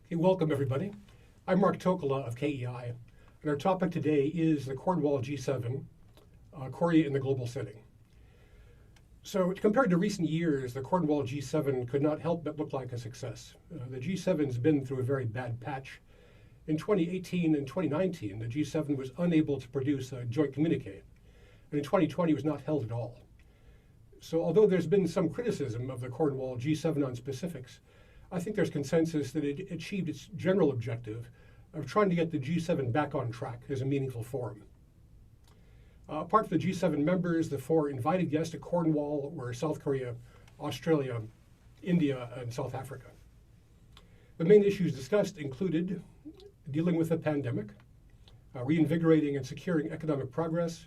Hey, welcome everybody. I'm Mark Tokola of KEI, and our topic today is the Cornwall G7, Korea in the global setting. So compared to recent years, the Cornwall G7 could not help but look like a success. The G7's been through a very bad patch. In 2018 and 2019, the G7 was unable to produce a joint communique, and in 2020 was not held at all. So although there's been some criticism of the Cornwall G7 on specifics, I think there's consensus that it achieved its general objective of trying to get the G7 back on track as a meaningful forum. Apart from the G7 members, the four invited guests at Cornwall were South Korea, Australia, India, and South Africa. The main issues discussed included dealing with the pandemic, reinvigorating and securing economic progress,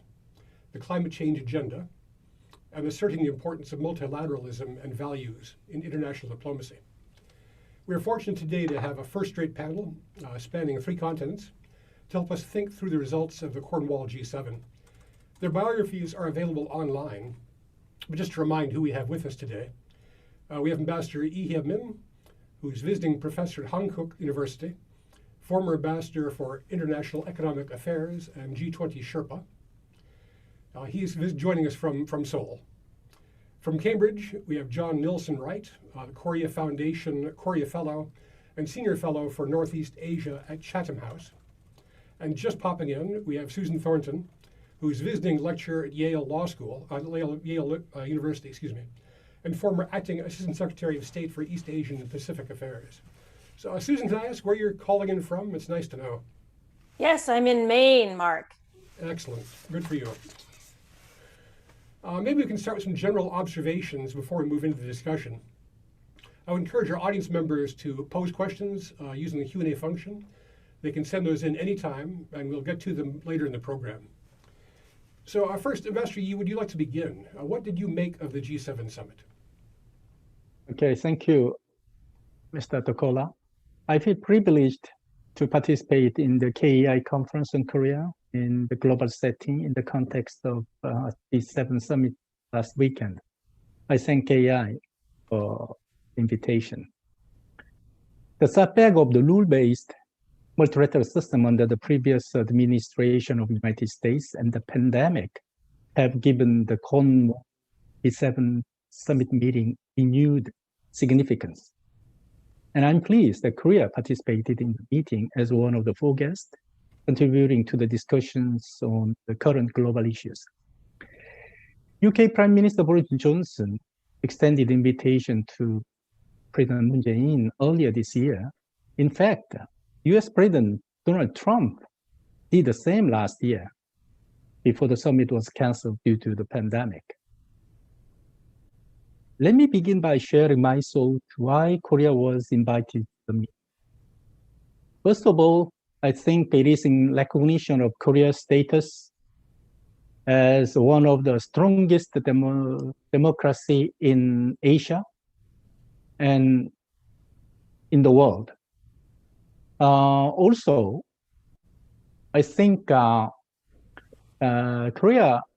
the climate change agenda, and asserting the importance of multilateralism and values in international diplomacy. We are fortunate today to have a first-rate panel spanning 3 continents to help us think through the results of the Cornwall G7. Their biographies are available online, but just to remind who we have with us today, we have Ambassador Lee Hyeh-min, who's visiting professor at Hankook University, former ambassador for international economic affairs and G20 Sherpa. He's joining us from Seoul. From Cambridge, we have John Nilsson Wright, the Korea Foundation Korea Fellow and Senior Fellow for Northeast Asia at Chatham House. And just popping in, we have Susan Thornton, who's visiting lecturer at Yale Law School, Yale University, and former acting Assistant Secretary of State for East Asian and Pacific Affairs. So Susan, can I ask where you're calling in from? It's nice to know. Yes, I'm in Maine, Mark. Excellent, good for you. Maybe we can start with some general observations before we move into the discussion. I would encourage our audience members to pose questions using the Q&A function. They can send those in anytime, and we'll get to them later in the program. So first, Ambassador Yi, would you like to begin? What did you make of the G7 summit? Okay, thank you, Mr. Tokola. I feel privileged to participate in the KEI conference in Korea in the global setting in the context of the G7 summit last weekend. I thank KEI for the invitation. The setback of the rule-based multilateral system under the previous administration of the United States and the pandemic have given the Cornwall G7 summit meeting renewed significance. And I'm pleased that Korea participated in the meeting as one of the 4 guests, contributing to the discussions on the current global issues. UK Prime Minister Boris Johnson extended invitation to President Moon Jae-in earlier this year. In fact, US President Donald Trump did the same last year before the summit was canceled due to the pandemic. Let me begin by sharing my thoughts why Korea was invited to the meeting. First of all, I think it is in recognition of Korea's status as one of the strongest democracy in Asia and in the world. Also, I think Korea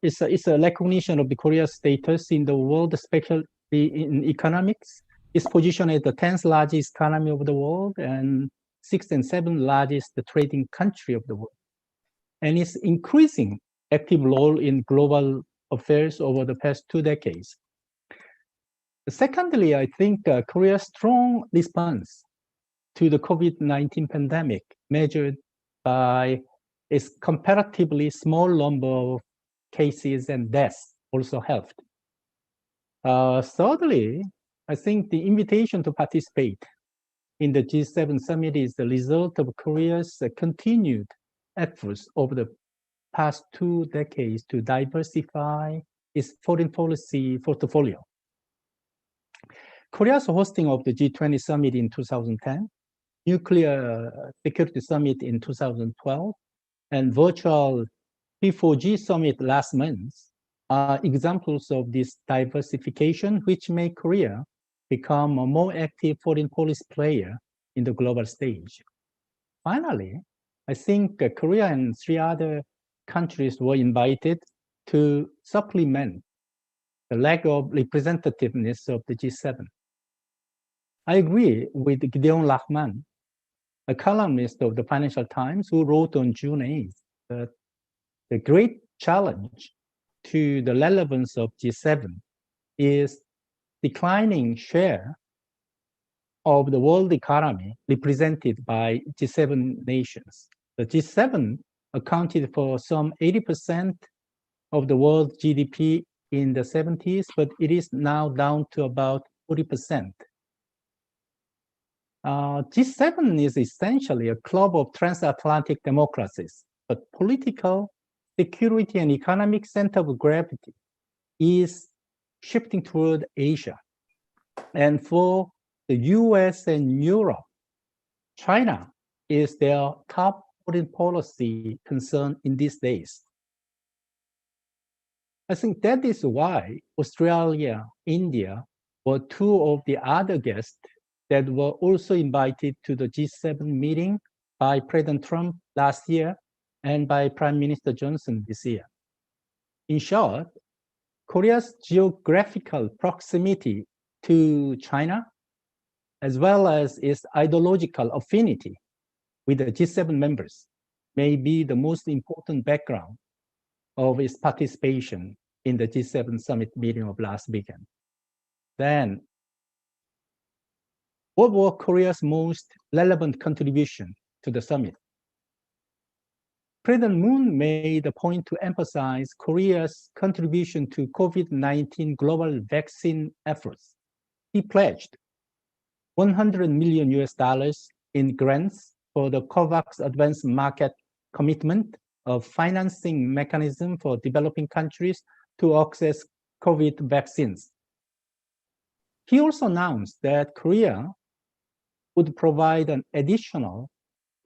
is a recognition of the Korea's status in the world, especially in economics. It's positioned as the 10th largest economy of the world and 6th and 7th largest trading country of the world. And it's increasing active role in global affairs over the past 2 decades. Secondly, I think Korea's strong response to the COVID-19 pandemic, measured by its comparatively small number of cases and deaths, also helped. Thirdly, I think the invitation to participate in the G7 summit is the result of Korea's continued efforts over the past 2 decades to diversify its foreign policy portfolio. Korea's hosting of the G20 summit in 2010, nuclear security summit in 2012, and virtual P4G summit last month are examples of this diversification, which make Korea become a more active foreign policy player in the global stage. Finally, I think Korea and 3 other countries were invited to supplement the lack of representativeness of the G7. I agree with Gideon Lachman a columnist of the Financial Times, who wrote on June 8th that the great challenge to the relevance of G7 is declining share of the world economy represented by G7 nations. The G7 accounted for some 80% of the world GDP in the 70s, but it is now down to about 40%. G7 is essentially a club of transatlantic democracies, but political, security, and economic center of gravity is shifting toward Asia. And for the US and Europe, China is their top foreign policy concern in these days. I think that is why Australia, India were two of the other guests that were also invited to the G7 meeting by President Trump last year and by Prime Minister Johnson this year. In short, Korea's geographical proximity to China, as well as its ideological affinity with the G7 members, may be the most important background of its participation in the G7 summit meeting of last weekend. Then, what were Korea's most relevant contribution to the summit? President Moon made a point to emphasize Korea's contribution to COVID-19 global vaccine efforts. He pledged $100 million in grants for the COVAX Advanced Market Commitment, a financing mechanism for developing countries to access COVID vaccines. He also announced that Korea would provide an additional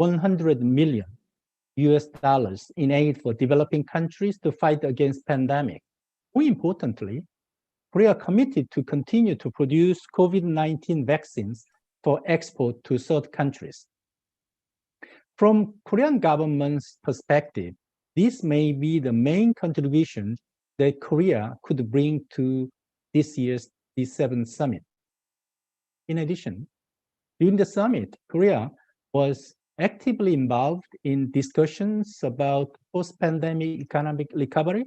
$100 million in aid for developing countries to fight against pandemic. More importantly, Korea committed to continue to produce COVID-19 vaccines for export to third countries. From Korean government's perspective, this may be the main contribution that Korea could bring to this year's G7 summit. In addition, during the summit, Korea was actively involved in discussions about post-pandemic economic recovery,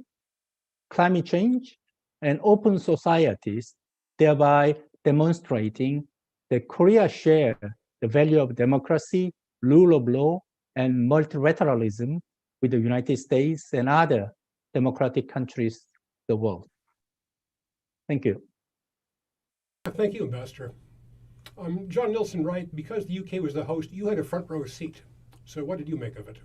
climate change, and open societies, thereby demonstrating that Korea shares the value of democracy, rule of law, and multilateralism with the United States and other democratic countries of the world. Thank you. Thank you, Ambassador. John Nilsson Wright, because the UK was the host, you had a front row seat. So what did you make of it?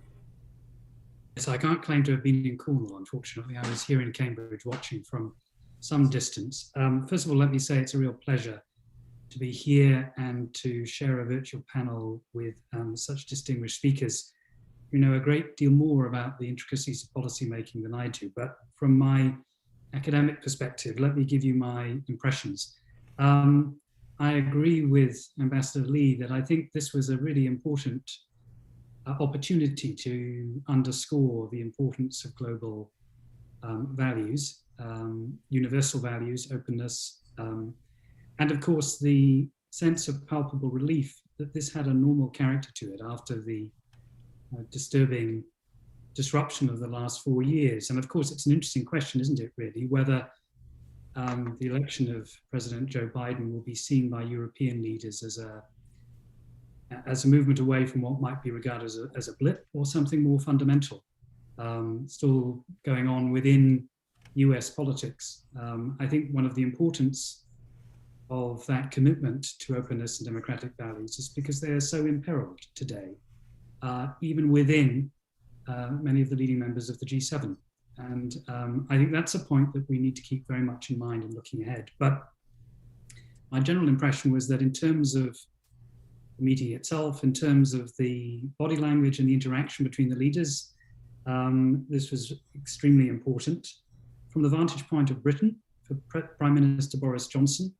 Yes, I can't claim to have been in Cornwall, unfortunately. I was here in Cambridge watching from some distance. First of all, let me say it's a real pleasure to be here and to share a virtual panel with such distinguished speakers who know a great deal more about the intricacies of policymaking than I do. But from my academic perspective, let me give you my impressions. I agree with Ambassador Lee that I think this was a really important opportunity to underscore the importance of global values, universal values, openness, and of course the sense of palpable relief that this had a normal character to it after the disturbing disruption of the last 4 years. And of course it's an interesting question, isn't it, really, whether the election of President Joe Biden will be seen by European leaders as a movement away from what might be regarded as a blip or something more fundamental, still going on within US politics. I think one of the importance of that commitment to openness and democratic values is because they are so imperiled today, even within many of the leading members of the G7. And I think that's a point that we need to keep very much in mind in looking ahead. But my general impression was that in terms of the meeting itself, in terms of the body language and the interaction between the leaders, this was extremely important. From the vantage point of Britain, for Prime Minister Boris Johnson,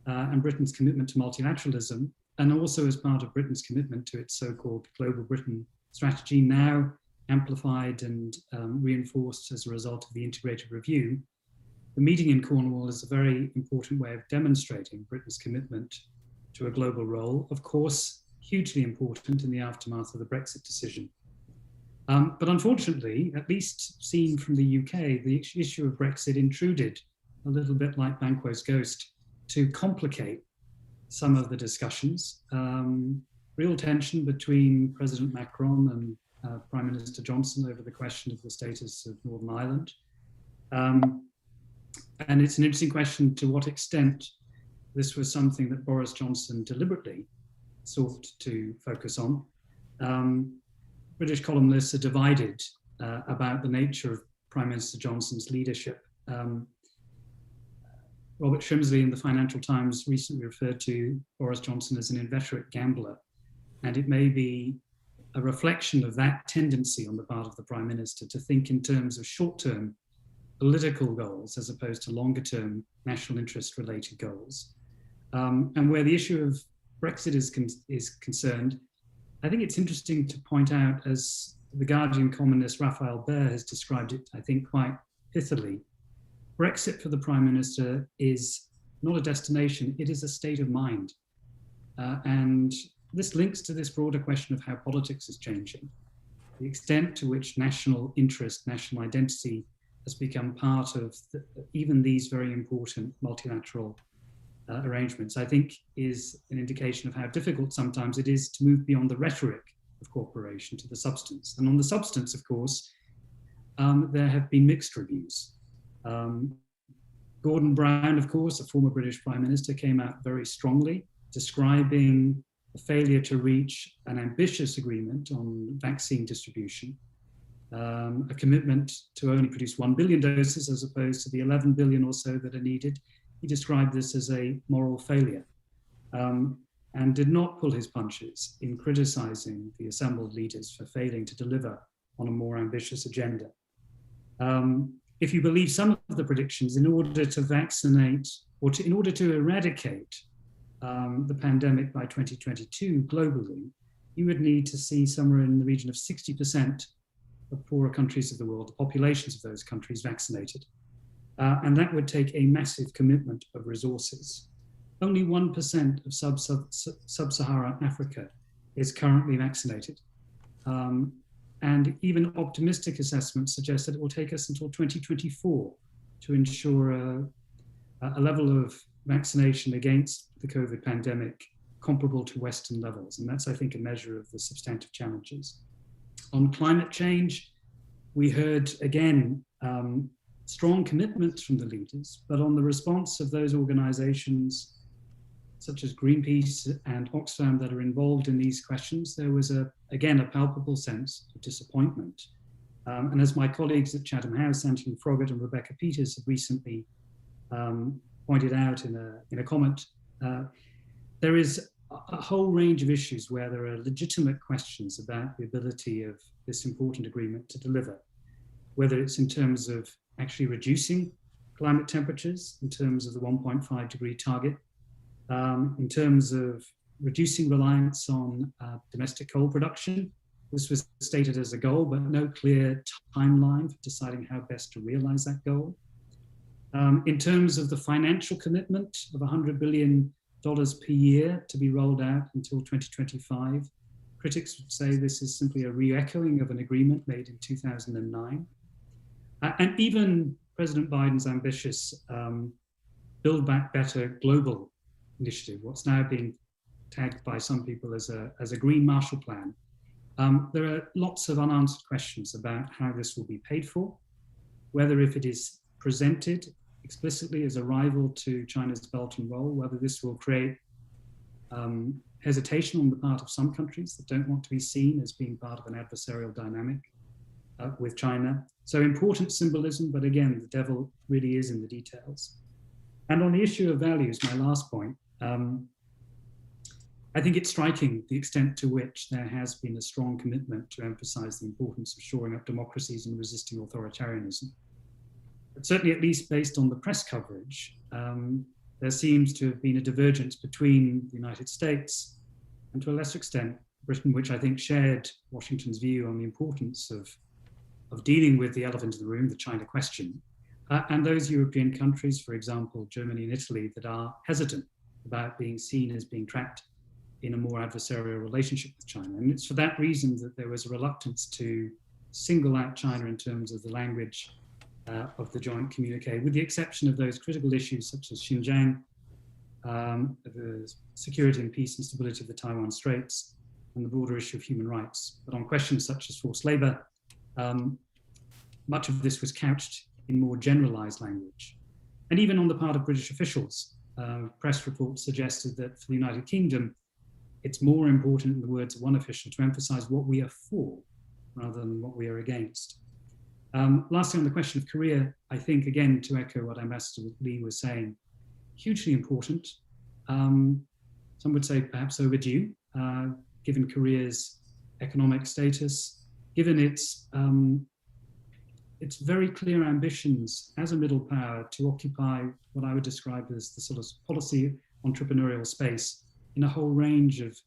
and Britain's commitment to multilateralism, and also as part of Britain's commitment to its so-called Global Britain strategy, now amplified and reinforced as a result of the integrated review. The meeting in Cornwall is a very important way of demonstrating Britain's commitment to a global role. Of course, hugely important in the aftermath of the Brexit decision. But unfortunately, at least seen from the UK, the issue of Brexit intruded a little bit like Banquo's ghost to complicate some of the discussions. Real tension between President Macron and Prime Minister Johnson over the question of the status of Northern Ireland. And it's an interesting question to what extent this was something that Boris Johnson deliberately sought to focus on. British columnists are divided about the nature of Prime Minister Johnson's leadership. Robert Shrimsley in the Financial Times recently referred to Boris Johnson as an inveterate gambler, and it may be a reflection of that tendency on the part of the Prime Minister to think in terms of short-term political goals as opposed to longer-term national interest-related goals. And where the issue of Brexit is concerned, I think it's interesting to point out, as the Guardian columnist Raphael Baer has described it, I think quite pithily, Brexit for the Prime Minister is not a destination, it is a state of mind. And this links to this broader question of how politics is changing. The extent to which national interest, national identity has become part of even these very important multilateral arrangements, I think is an indication of how difficult sometimes it is to move beyond the rhetoric of cooperation to the substance. And on the substance, of course, there have been mixed reviews. Gordon Brown, of course, a former British Prime Minister, came out very strongly, describing the failure to reach an ambitious agreement on vaccine distribution, a commitment to only produce 1 billion doses as opposed to the 11 billion or so that are needed. He described this as a moral failure, and did not pull his punches in criticizing the assembled leaders for failing to deliver on a more ambitious agenda. If you believe some of the predictions, in order to vaccinate or in order to eradicate the pandemic by 2022 globally, you would need to see somewhere in the region of 60% of poorer countries of the world, the populations of those countries vaccinated. And that would take a massive commitment of resources. Only 1% of sub-Saharan Africa is currently vaccinated. And even optimistic assessments suggest that it will take us until 2024 to ensure a level of vaccination against the COVID pandemic comparable to Western levels. And that's, I think, a measure of the substantive challenges. On climate change, we heard, again, strong commitments from the leaders, but on the response of those organizations such as Greenpeace and Oxfam that are involved in these questions, there was, again, a palpable sense of disappointment. And as my colleagues at Chatham House, Anthony Froggatt and Rebecca Peters, have recently pointed out in a comment, there is a whole range of issues where there are legitimate questions about the ability of this important agreement to deliver, whether it's in terms of actually reducing climate temperatures, in terms of the 1.5 degree target, in terms of reducing reliance on domestic coal production. This was stated as a goal, but no clear timeline for deciding how best to realize that goal. In terms of the financial commitment of $100 billion per year to be rolled out until 2025, critics would say this is simply a re-echoing of an agreement made in 2009. And even President Biden's ambitious Build Back Better global initiative, what's now being tagged by some people as a Green Marshall Plan. There are lots of unanswered questions about how this will be paid for, whether if it is presented explicitly as a rival to China's Belt and Roll, whether this will create hesitation on the part of some countries that don't want to be seen as being part of an adversarial dynamic with China. So important symbolism, but again, the devil really is in the details. And on the issue of values, my last point, I think it's striking the extent to which there has been a strong commitment to emphasize the importance of shoring up democracies and resisting authoritarianism. But certainly, at least based on the press coverage, there seems to have been a divergence between the United States and, to a lesser extent, Britain, which I think shared Washington's view on the importance of dealing with the elephant in the room, the China question, and those European countries, for example, Germany and Italy, that are hesitant about being seen as being trapped in a more adversarial relationship with China. And it's for that reason that there was a reluctance to single out China in terms of the language of the joint communique, with the exception of those critical issues such as Xinjiang, the security and peace and stability of the Taiwan Straits, and the broader issue of human rights. But on questions such as forced labor, much of this was couched in more generalized language. And even on the part of British officials, press reports suggested that for the United Kingdom, it's more important, in the words of one official, to emphasize what we are for rather than what we are against. Lastly, on the question of Korea, I think, again, to echo what Ambassador Lee was saying, hugely important. Some would say perhaps overdue, given Korea's economic status, given its very clear ambitions as a middle power to occupy what I would describe as the sort of policy entrepreneurial space in a whole range of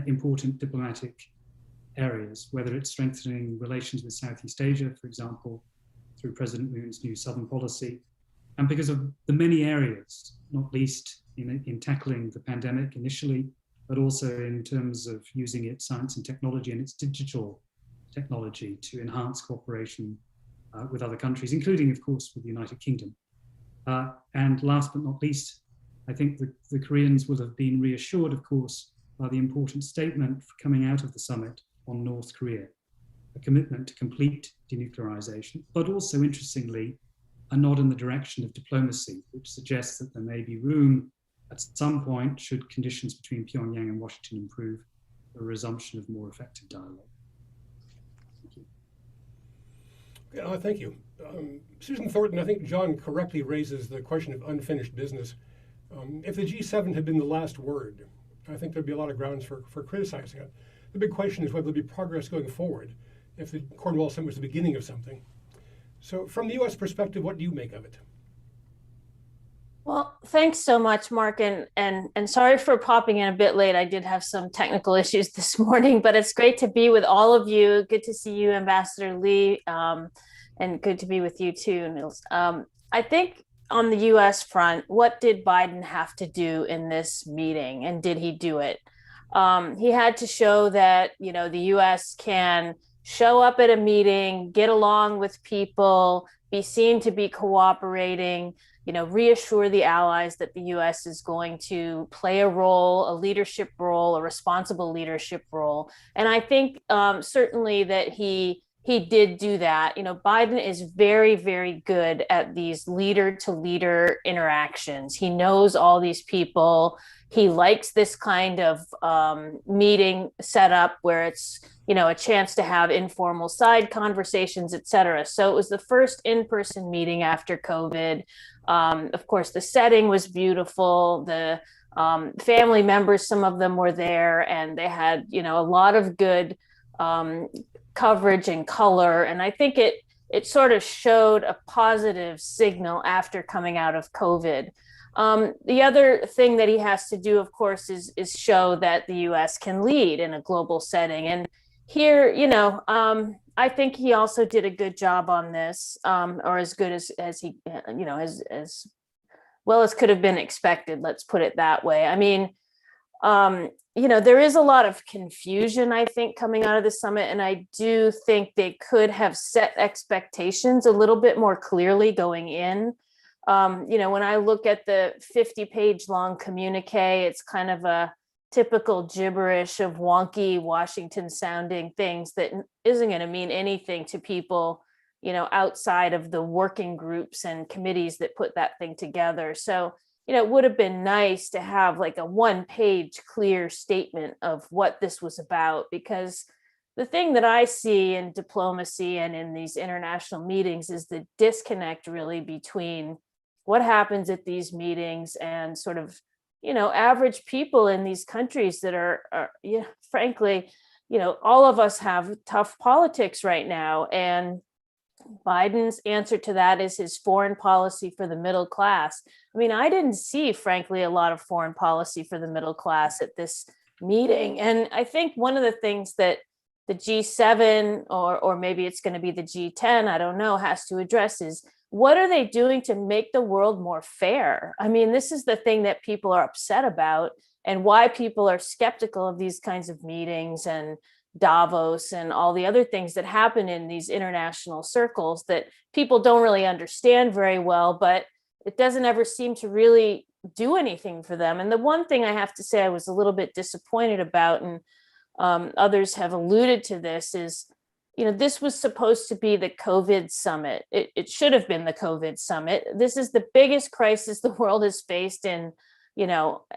important diplomatic areas, whether it's strengthening relations with Southeast Asia, for example, through President Moon's new Southern policy, and because of the many areas, not least in tackling the pandemic initially, but also in terms of using its science and technology and its digital technology to enhance cooperation with other countries, including, of course, with the United Kingdom. And last but not least, I think the Koreans will have been reassured, of course, by the important statement coming out of the summit on North Korea, a commitment to complete denuclearization, but also, interestingly, a nod in the direction of diplomacy, which suggests that there may be room at some point, should conditions between Pyongyang and Washington improve, for a resumption of more effective dialogue. Thank you. Yeah, thank you. Susan Thornton, I think John correctly raises the question of unfinished business. If the G7 had been the last word, I think there'd be a lot of grounds for criticizing it. The big question is whether there'll be progress going forward if the Cornwall Summit was the beginning of something. So from the U.S. perspective, what do you make of it? Well, thanks so much, Mark, and sorry for popping in a bit late. I did have some technical issues this morning, but it's great to be with all of you. Good to see you, Ambassador Lee, and good to be with you too, Nils. I think on the U.S. front, what did Biden have to do in this meeting, and did he do it? He had to show that, you know, the U.S. can show up at a meeting, get along with people, be seen to be cooperating, you know, reassure the allies that the U.S. is going to play a role, a leadership role, a responsible leadership role. And I think certainly that he did do that. You know, Biden is very, very good at these leader to leader interactions. He knows all these people. He likes this kind of meeting setup where it's, you know, a chance to have informal side conversations, et cetera. So it was the first in-person meeting after COVID. Of course, the setting was beautiful. The family members, some of them were there, and they had, you know, a lot of good coverage and color. And I think it sort of showed a positive signal after coming out of COVID. The other thing that he has to do, of course, is show that the U.S. can lead in a global setting. And here, you know, I think he also did a good job on this, or as good as he, you know, as well as could have been expected. Let's put it that way. I mean, you know, there is a lot of confusion, I think, coming out of the summit, and I do think they could have set expectations a little bit more clearly going in. You know, when I look at the 50-page long communique, it's kind of a typical gibberish of wonky Washington sounding things that isn't going to mean anything to people, you know, outside of the working groups and committees that put that thing together. So, you know, it would have been nice to have like a one-page clear statement of what this was about, because the thing that I see in diplomacy and in these international meetings is the disconnect really between what happens at these meetings and sort of, you know, average people in these countries that are yeah, frankly, you know, all of us have tough politics right now. And Biden's answer to that is his foreign policy for the middle class. I mean, I didn't see, frankly, a lot of foreign policy for the middle class at this meeting. And I think one of the things that the G7, or maybe it's going to be the G10, I don't know, has to address is, what are they doing to make the world more fair? I mean, this is the thing that people are upset about. and why people are skeptical of these kinds of meetings and Davos and all the other things that happen in these international circles that people don't really understand very well, but it doesn't ever seem to really do anything for them. And the one thing I have to say I was a little bit disappointed about, and others have alluded to this, is, this was supposed to be the COVID summit. It should have been the COVID summit. This is the biggest crisis the world has faced in,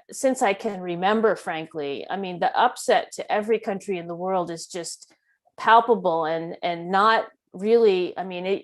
since I can remember, frankly. I mean, the upset to every country in the world is just palpable and not really,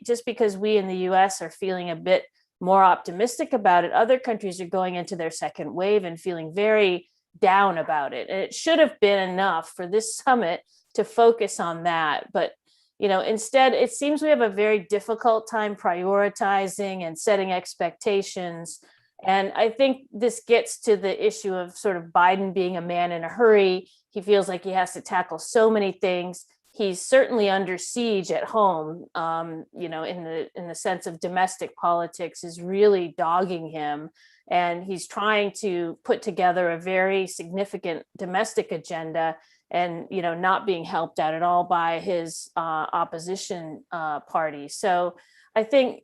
just because we in the US are feeling a bit more optimistic about it, other countries are going into their second wave and feeling very down about it. And it should have been enough for this summit to focus on that. But instead, it seems we have a very difficult time prioritizing and setting expectations. And I think this gets to the issue of sort of Biden being a man in a hurry. He feels like he has to tackle so many things. He's certainly under siege at home, in the sense of domestic politics is really dogging him. And he's trying to put together a very significant domestic agenda and, not being helped out at all by his opposition party. So I think,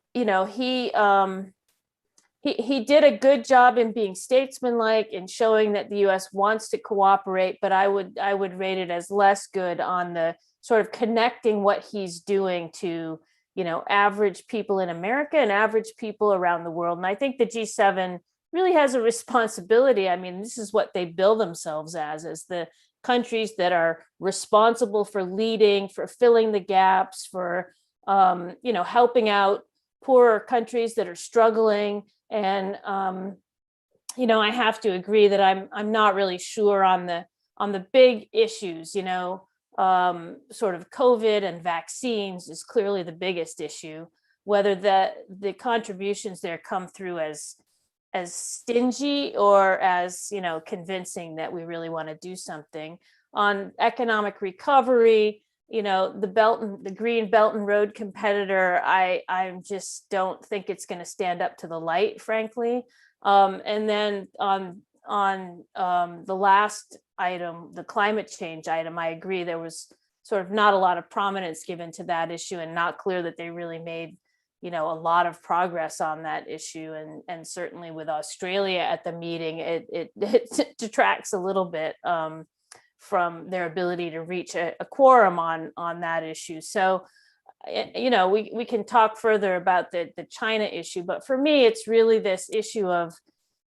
he did a good job in being statesmanlike and showing that the U.S. wants to cooperate, but I would rate it as less good on the sort of connecting what he's doing to, average people in America and average people around the world. And I think the G7 really has a responsibility. I mean, this is what they bill themselves as the countries that are responsible for leading, for filling the gaps, for, helping out poorer countries that are struggling. And, I have to agree that I'm not really sure on the big issues, sort of COVID and vaccines is clearly the biggest issue. Whether the contributions there come through as stingy or as, convincing that we really want to do something. On economic recovery, the Green Belt and Road competitor, I just don't think it's going to stand up to the light, frankly. And then on the last item, the climate change item, I agree there was sort of not a lot of prominence given to that issue and not clear that they really made, a lot of progress on that issue. And certainly with Australia at the meeting, it detracts a little bit from their ability to reach a quorum on that issue. So, we can talk further about the China issue, but for me, it's really this issue of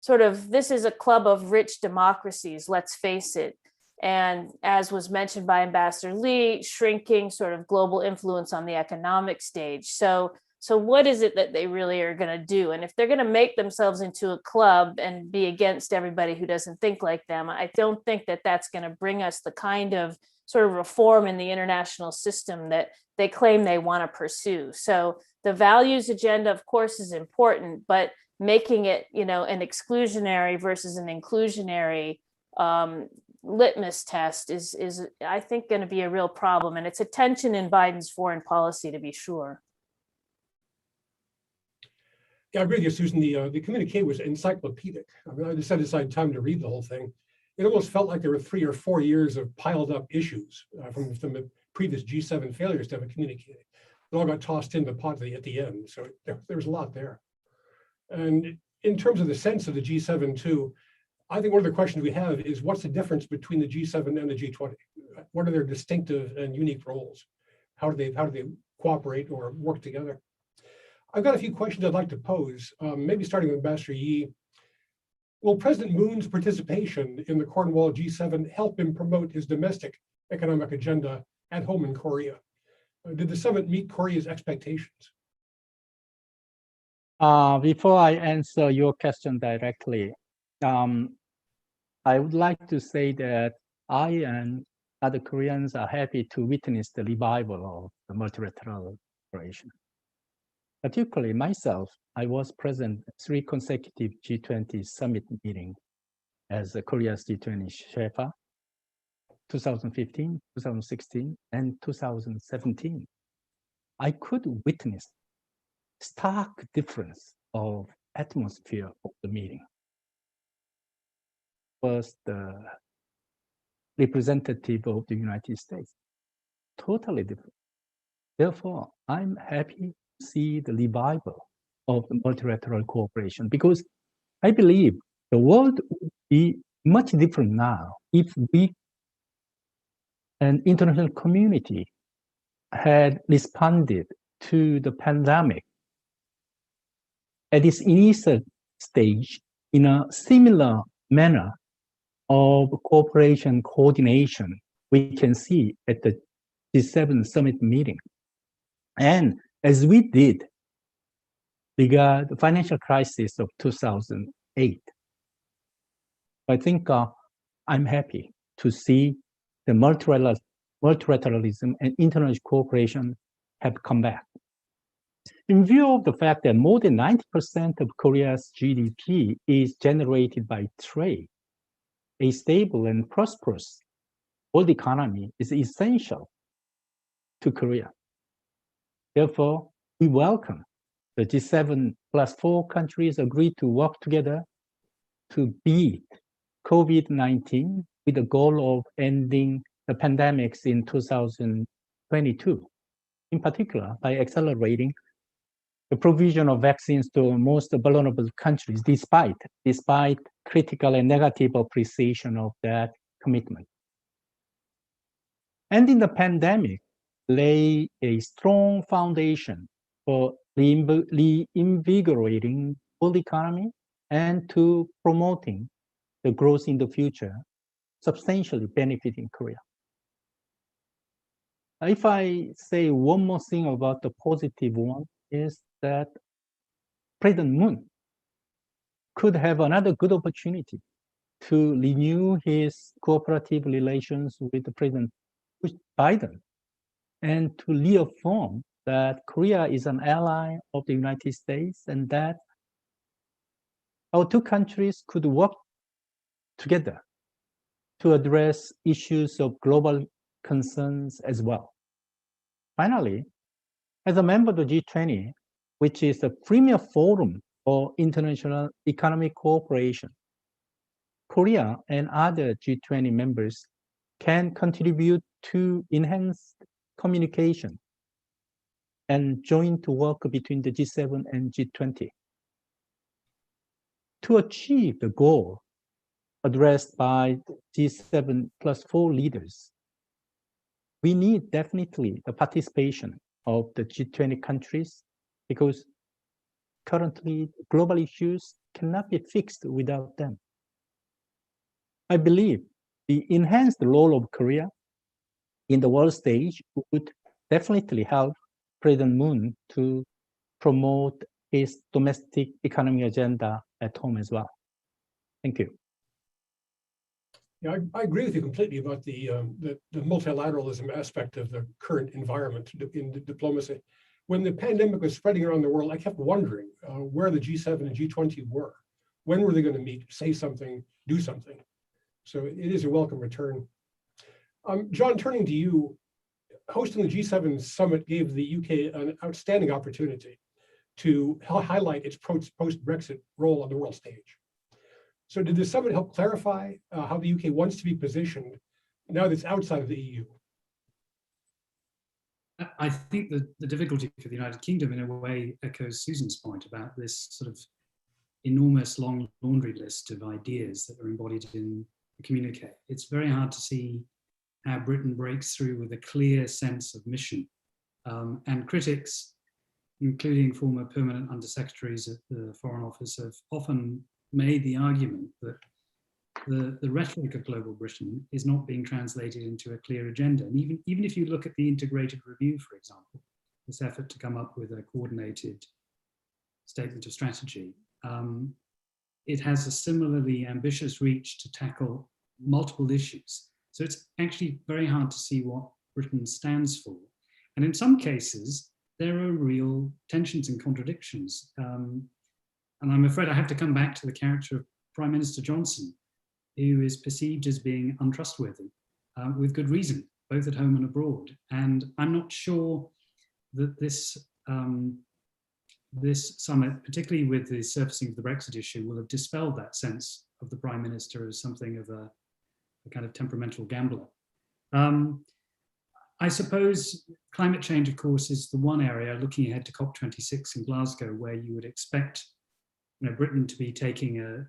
sort of, this is a club of rich democracies, let's face it. And as was mentioned by Ambassador Lee, shrinking sort of global influence on the economic stage. So what is it that they really are going to do? And if they're going to make themselves into a club and be against everybody who doesn't think like them, I don't think that that's going to bring us the kind of sort of reform in the international system that they claim they want to pursue. So the values agenda, of course, is important, but making it, an exclusionary versus an inclusionary litmus test is I think, going to be a real problem. And it's a tension in Biden's foreign policy, to be sure. Yeah, I agree with you, Susan. The communique was encyclopedic. I mean, I just set aside time to read the whole thing. It almost felt like there were 3 or 4 years of piled up issues from the previous G7 failures to have a communique. It all got tossed in the pot at the end. So there was a lot there. And in terms of the sense of the G7 too, I think one of the questions we have is, what's the difference between the G7 and the G20? What are their distinctive and unique roles? How do they cooperate or work together? I've got a few questions I'd like to pose, maybe starting with Ambassador Yi. Will President Moon's participation in the Cornwall G7 help him promote his domestic economic agenda at home in Korea? Did the summit meet Korea's expectations? Before I answer your question directly, I would like to say that I and other Koreans are happy to witness the revival of the multilateral cooperation. Particularly myself, I was present at 3 consecutive G20 summit meetings as Korea's G20 Sherpa, 2015, 2016, and 2017. I could witness stark difference of atmosphere of the meeting. was the representative of the United States. Totally different. Therefore, I'm happy to see the revival of the multilateral cooperation because I believe the world would be much different now if we, an international community, had responded to the pandemic at its initial stage in a similar manner of cooperation coordination we can see at the G7 summit meeting. And as we did regarding the financial crisis of 2008, I think I'm happy to see the multilateralism and international cooperation have come back. In view of the fact that more than 90% of Korea's GDP is generated by trade, a stable and prosperous world economy is essential to Korea. Therefore, we welcome the G7 plus 4 countries agreed to work together to beat COVID-19 with the goal of ending the pandemics in 2022, in particular by accelerating the provision of vaccines to most vulnerable countries, despite critical and negative appreciation of that commitment. Ending the pandemic lay a strong foundation for reinvigorating world economy and to promoting the growth in the future, substantially benefiting Korea. If I say one more thing about the positive one, is that President Moon could have another good opportunity to renew his cooperative relations with President Biden and to reaffirm that Korea is an ally of the United States and that our two countries could work together to address issues of global concerns as well. Finally, as a member of the G20, which is the premier forum for international economic cooperation, Korea and other G20 members can contribute to enhanced communication and joint work between the G7 and G20. To achieve the goal addressed by G7 plus 4 leaders, we need definitely the participation of the G20 countries because currently global issues cannot be fixed without them. I believe the enhanced role of Korea in the world stage would definitely help President Moon to promote his domestic economic agenda at home as well. Thank you. Yeah, I agree with you completely about the multilateralism aspect of the current environment in diplomacy. When the pandemic was spreading around the world, I kept wondering where the G7 and G20 were. When were they going to meet, say something, do something? So it is a welcome return. John, turning to you, hosting the G7 summit gave the UK an outstanding opportunity to highlight its post-Brexit role on the world stage. So did the summit help clarify how the UK wants to be positioned now that it's outside of the EU? I think that the difficulty for the United Kingdom, in a way, echoes Susan's point about this sort of enormous long laundry list of ideas that are embodied in the communique. It's very hard to see how Britain breaks through with a clear sense of mission. And critics, including former permanent undersecretaries at the Foreign Office, have often made the argument that the rhetoric of global Britain is not being translated into a clear agenda. And even if you look at the integrated review, for example, this effort to come up with a coordinated statement of strategy, it has a similarly ambitious reach to tackle multiple issues. So it's actually very hard to see what Britain stands for. And in some cases, there are real tensions and contradictions. And I'm afraid I have to come back to the character of Prime Minister Johnson, who is perceived as being untrustworthy, with good reason, both at home and abroad. And I'm not sure that this summit, particularly with the surfacing of the Brexit issue, will have dispelled that sense the Prime Minister as something of a kind of temperamental gambler. I suppose climate change, of course, is the one area looking ahead to COP26 in Glasgow where you would expect Britain to be taking a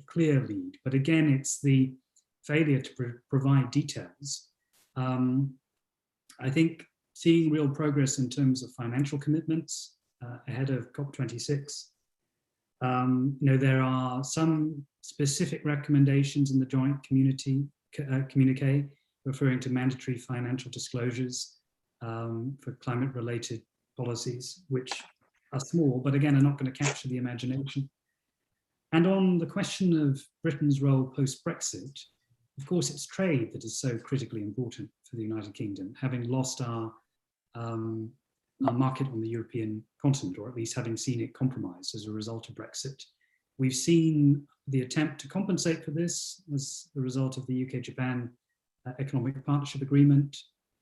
clear lead. But again, it's the failure to provide details. I think seeing real progress in terms of financial commitments ahead of COP26. There are some specific recommendations in the joint communique referring to mandatory financial disclosures for climate-related policies, which are small, but again, are not going to capture the imagination. And on the question of Britain's role post-Brexit, of course, it's trade that is so critically important for the United Kingdom, having lost our market on the European continent, or at least having seen it compromised as a result of Brexit. We've seen the attempt to compensate for this as the result of the UK-Japan Economic Partnership Agreement,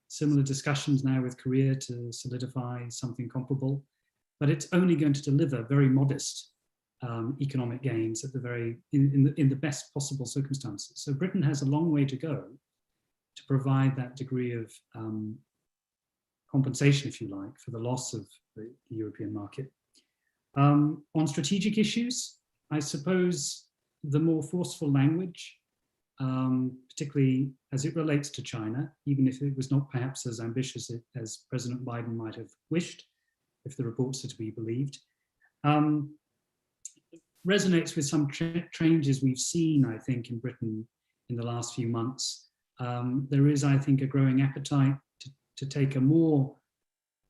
similar discussions now with Korea to solidify something comparable, but it's only going to deliver very modest economic gains at the in the best possible circumstances. So Britain has a long way to go to provide that degree of compensation, if you like, for the loss of the European market. On strategic issues, I suppose the more forceful language, particularly as it relates to China, even if it was not perhaps as ambitious as President Biden might have wished, if the reports are to be believed, resonates with some changes we've seen, I think, in Britain in the last few months. There is, I think, a growing appetite to take a more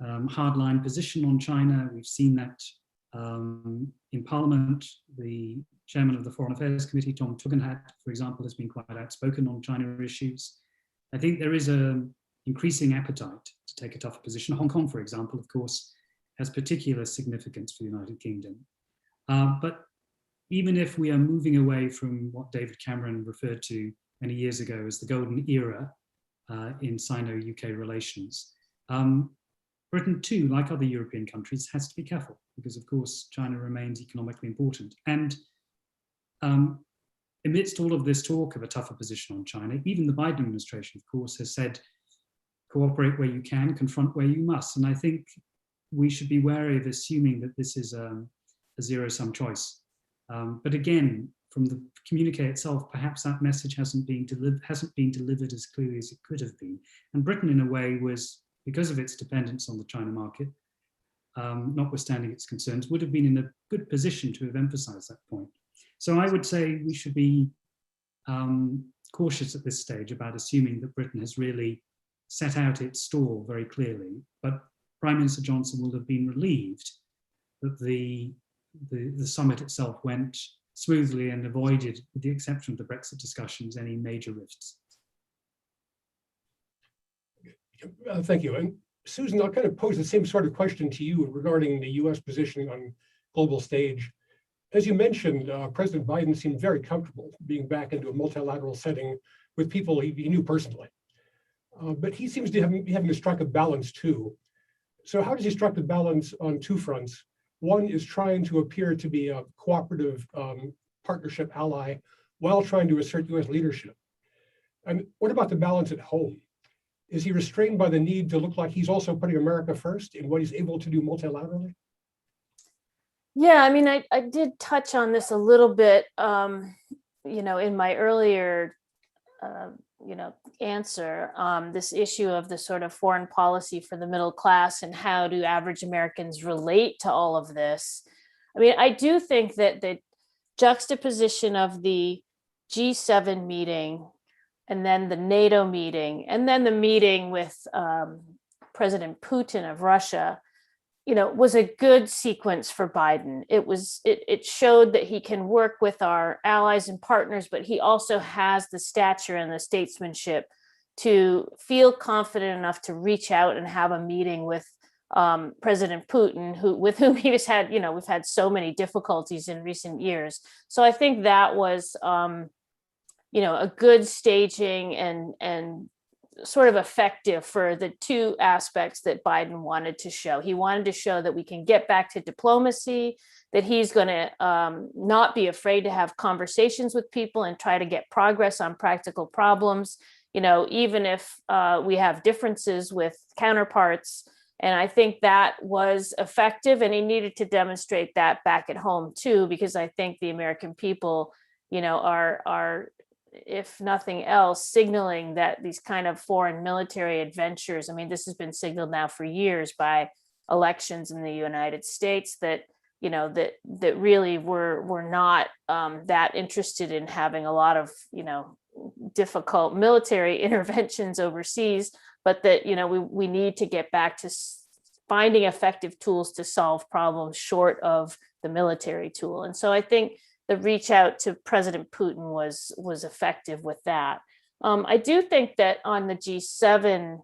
hardline position on China. We've seen that in Parliament. The chairman of the Foreign Affairs Committee, Tom Tugendhat, for example, has been quite outspoken on China issues. I think there is an increasing appetite to take a tougher position. Hong Kong, for example, of course, has particular significance for the United Kingdom. But even if we are moving away from what David Cameron referred to many years ago as the golden era in Sino-UK relations, Britain too, like other European countries, has to be careful because, of course, China remains economically important. And amidst all of this talk of a tougher position on China, even the Biden administration, of course, has said, cooperate where you can, confront where you must. And I think we should be wary of assuming that this is a zero-sum choice. But again, from the communique itself, perhaps that message hasn't been delivered as clearly as it could have been. And Britain, in a way, was, because of its dependence on the China market, notwithstanding its concerns, would have been in a good position to have emphasized that point. So I would say we should be cautious at this stage about assuming that Britain has really set out its stall very clearly. But Prime Minister Johnson will have been relieved that the summit itself went smoothly and avoided, with the exception of the Brexit discussions, any major rifts. Thank you. And Susan, I'll kind of pose the same sort of question to you regarding the US positioning on global stage. As you mentioned, President Biden seemed very comfortable being back into a multilateral setting with people he knew personally. But he seems to be having to strike a balance too. So how does he strike the balance on two fronts? One is trying to appear to be a cooperative partnership ally while trying to assert US leadership. And what about the balance at home? Is he restrained by the need to look like he's also putting America first in what he's able to do multilaterally? Yeah, I mean, I did touch on this a little bit, in my earlier, answer, this issue of the sort of foreign policy for the middle class and how do average Americans relate to all of this. I mean, I do think that the juxtaposition of the G7 meeting and then the NATO meeting and then the meeting with President Putin of Russia, was a good sequence for Biden. It showed that he can work with our allies and partners, but he also has the stature and the statesmanship to feel confident enough to reach out and have a meeting with President Putin, with whom we've had so many difficulties in recent years. So I think that was, a good staging and sort of effective for the two aspects that Biden wanted to show. He wanted to show that we can get back to diplomacy, that he's going to not be afraid to have conversations with people and try to get progress on practical problems, even if we have differences with counterparts. And I think that was effective, and he needed to demonstrate that back at home too, because I think the American people, are, if nothing else, signaling that these kind of foreign military adventures, I mean, this has been signaled now for years by elections in the United States, that that really we're not that interested in having a lot of difficult military interventions overseas, but that we need to get back to finding effective tools to solve problems short of the military tool. And so I think the reach out to President Putin was effective with that. I do think that on the G7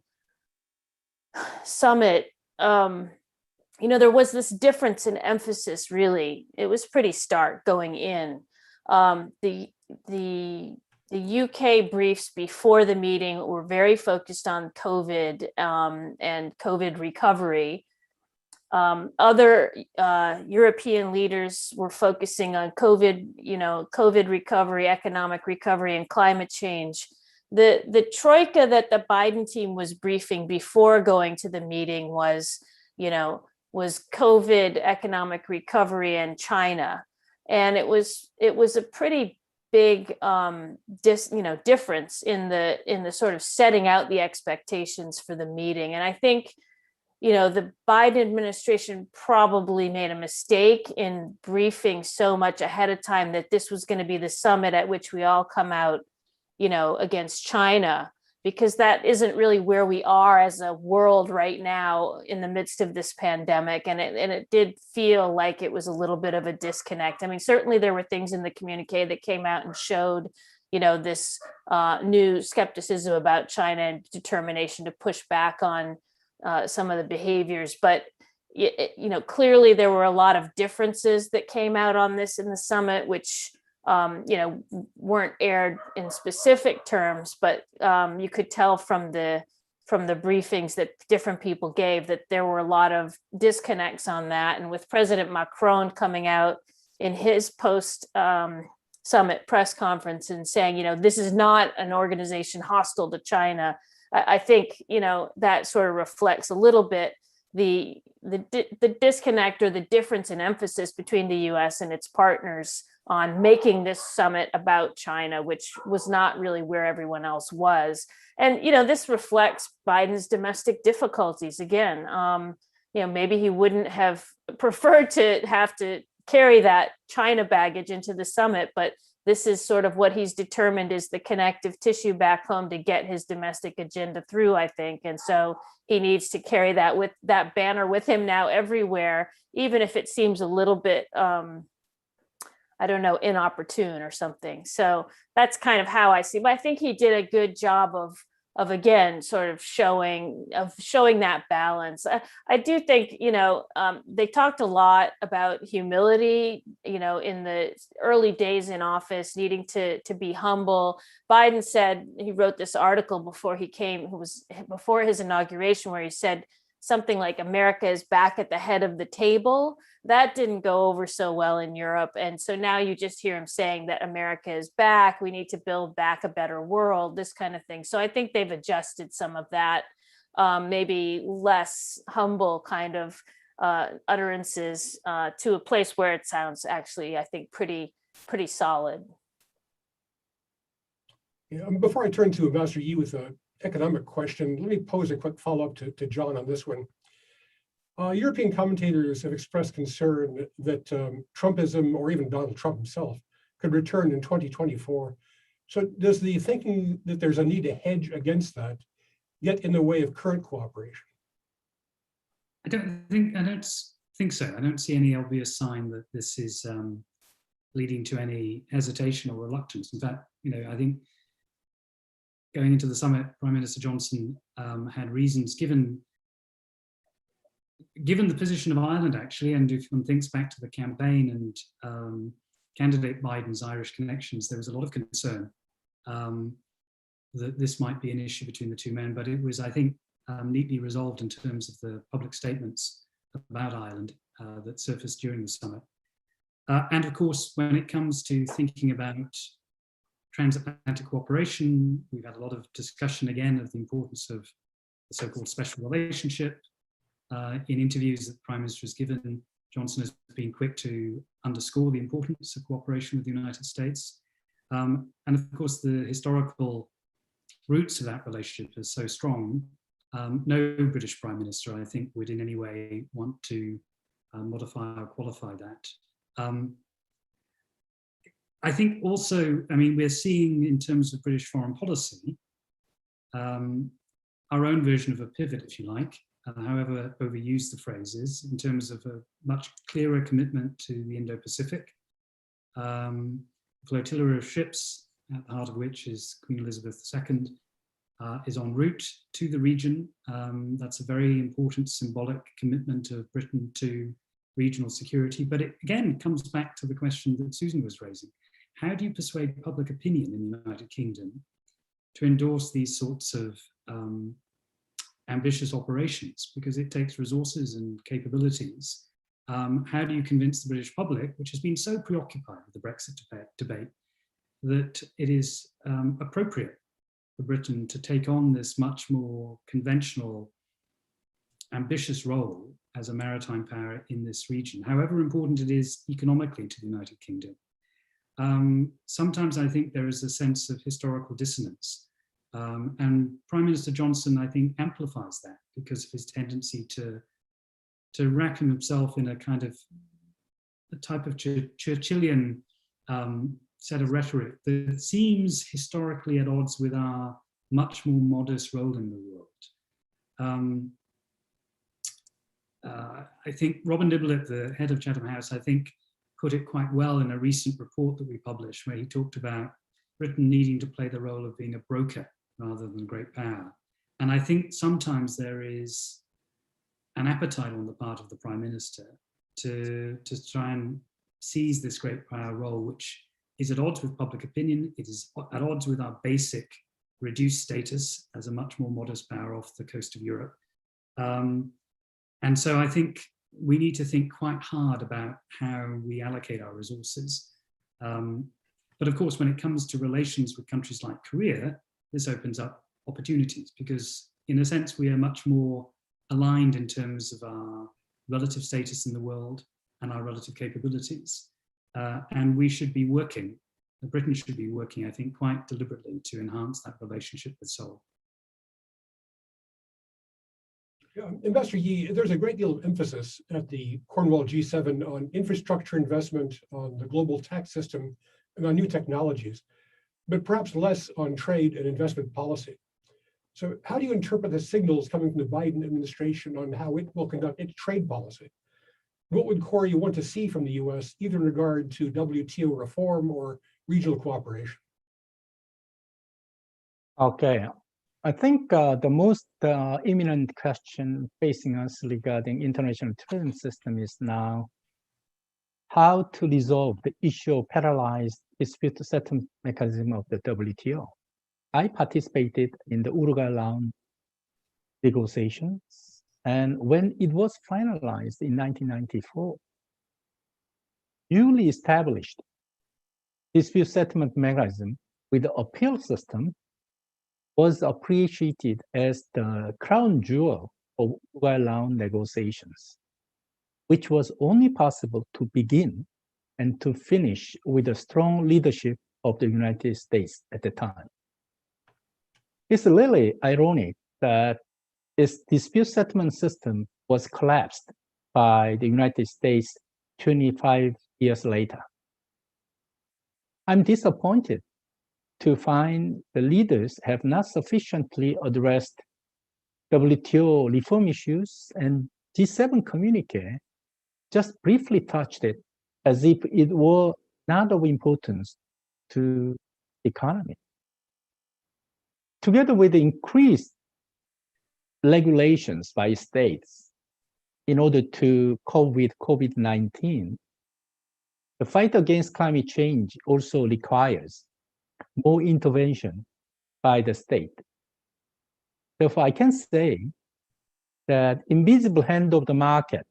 summit, there was this difference in emphasis. Really, it was pretty stark going in. The UK briefs before the meeting were very focused on COVID and COVID recovery. Other European leaders were focusing on COVID recovery, economic recovery, and climate change. The troika that the Biden team was briefing before going to the meeting was COVID, economic recovery, and China, and it was a pretty big difference in the sort of setting out the expectations for the meeting. And I think the Biden administration probably made a mistake in briefing so much ahead of time that this was going to be the summit at which we all come out against China, because that isn't really where we are as a world right now in the midst of this pandemic. And it did feel like it was a little bit of a disconnect. I mean, certainly there were things in the communique that came out and showed, this new skepticism about China and determination to push back on some of the behaviors. But, clearly there were a lot of differences that came out on this in the summit, which weren't aired in specific terms, but you could tell from the briefings that different people gave that there were a lot of disconnects on that. And with President Macron coming out in his post summit press conference and saying, this is not an organization hostile to China, I think that sort of reflects a little bit the disconnect or the difference in emphasis between the U.S. and its partners on making this summit about China, which was not really where everyone else was. And, this reflects Biden's domestic difficulties. Again, maybe he wouldn't have preferred to have to carry that China baggage into the summit, but this is sort of what he's determined is the connective tissue back home to get his domestic agenda through, I think. And so he needs to carry that with that banner with him now everywhere, even if it seems a little bit, inopportune or something. So that's kind of how I see. But I think he did a good job of again, sort of showing that balance. I do think, they talked a lot about humility, in the early days in office, needing to be humble. Biden said, he wrote this article before he came, it was before his inauguration, where he said something like America is back at the head of the table. That didn't go over so well in Europe. And so now you just hear him saying that America is back. We need to build back a better world, this kind of thing. So I think they've adjusted some of that, maybe less humble kind of utterances to a place where it sounds actually, I think, pretty solid. Yeah, before I turn to Ambassador Yi with an economic question, let me pose a quick follow-up to John on this one. European commentators have expressed concern that Trumpism, or even Donald Trump himself, could return in 2024. So does the thinking that there's a need to hedge against that get in the way of current cooperation? I don't think so. I don't see any obvious sign that this is leading to any hesitation or reluctance. In fact, I think going into the summit, Prime Minister Johnson had reasons, given the position of Ireland, actually, and if one thinks back to the campaign and candidate Biden's Irish connections, there was a lot of concern that this might be an issue between the two men, but it was, I think, neatly resolved in terms of the public statements about Ireland that surfaced during the summit. And of course, when it comes to thinking about transatlantic cooperation, we've had a lot of discussion again of the importance of the so-called special relationship. In interviews that the Prime Minister has given, Johnson has been quick to underscore the importance of cooperation with the United States. And of course, the historical roots of that relationship are so strong. No British Prime Minister, I think, would in any way want to modify or qualify that. I think also, I mean, we're seeing in terms of British foreign policy, our own version of a pivot, if you like, however overused the phrase is, in terms of a much clearer commitment to the Indo-Pacific. Flotilla of ships, at the heart of which is Queen Elizabeth II, is en route to the region. That's a very important symbolic commitment of Britain to regional security. But it again comes back to the question that Susan was raising. How do you persuade public opinion in the United Kingdom to endorse these sorts of ambitious operations? Because it takes resources and capabilities. How do you convince the British public, which has been so preoccupied with the Brexit debate, that it is appropriate for Britain to take on this much more conventional, ambitious role as a maritime power in this region, however important it is economically to the United Kingdom? Sometimes I think there is a sense of historical dissonance. And Prime Minister Johnson, I think, amplifies that because of his tendency to wrap himself in a kind of a type of Churchillian set of rhetoric that seems historically at odds with our much more modest role in the world. I think Robin Niblett, the head of Chatham House, I think put it quite well in a recent report that we published, where he talked about Britain needing to play the role of being a broker rather than a great power. And I think sometimes there is an appetite on the part of the Prime Minister to try and seize this great power role, which is at odds with public opinion. It is at odds with our basic reduced status as a much more modest power off the coast of Europe. And so I think we need to think quite hard about how we allocate our resources. But of course, when it comes to relations with countries like Korea, this opens up opportunities because in a sense, we are much more aligned in terms of our relative status in the world and our relative capabilities. And we should be working, Britain should be working, I think, quite deliberately to enhance that relationship with Seoul. Ambassador Yi, there's a great deal of emphasis at the Cornwall G7 on infrastructure investment, on the global tax system, and on new technologies, but perhaps less on trade and investment policy. So how do you interpret the signals coming from the Biden administration on how it will conduct its trade policy? What would Korea want to see from the US, either in regard to WTO reform or regional cooperation? Okay. I think the most imminent question facing us regarding international trade system is now how to resolve the issue of paralyzed dispute settlement mechanism of the WTO. I participated in the Uruguay round negotiations, and when it was finalized in 1994, newly established dispute settlement mechanism with the appeal system was appreciated as the crown jewel of Uruguay round negotiations, which was only possible to begin and to finish with the strong leadership of the United States at the time. It's really ironic that this dispute settlement system was collapsed by the United States 25 years later. I'm disappointed to find the leaders have not sufficiently addressed WTO reform issues, and G7 communique just briefly touched it as if it were not of importance to the economy. Together with the increased regulations by states in order to cope with COVID-19, the fight against climate change also requires more intervention by the state. Therefore, I can say that invisible hand of the market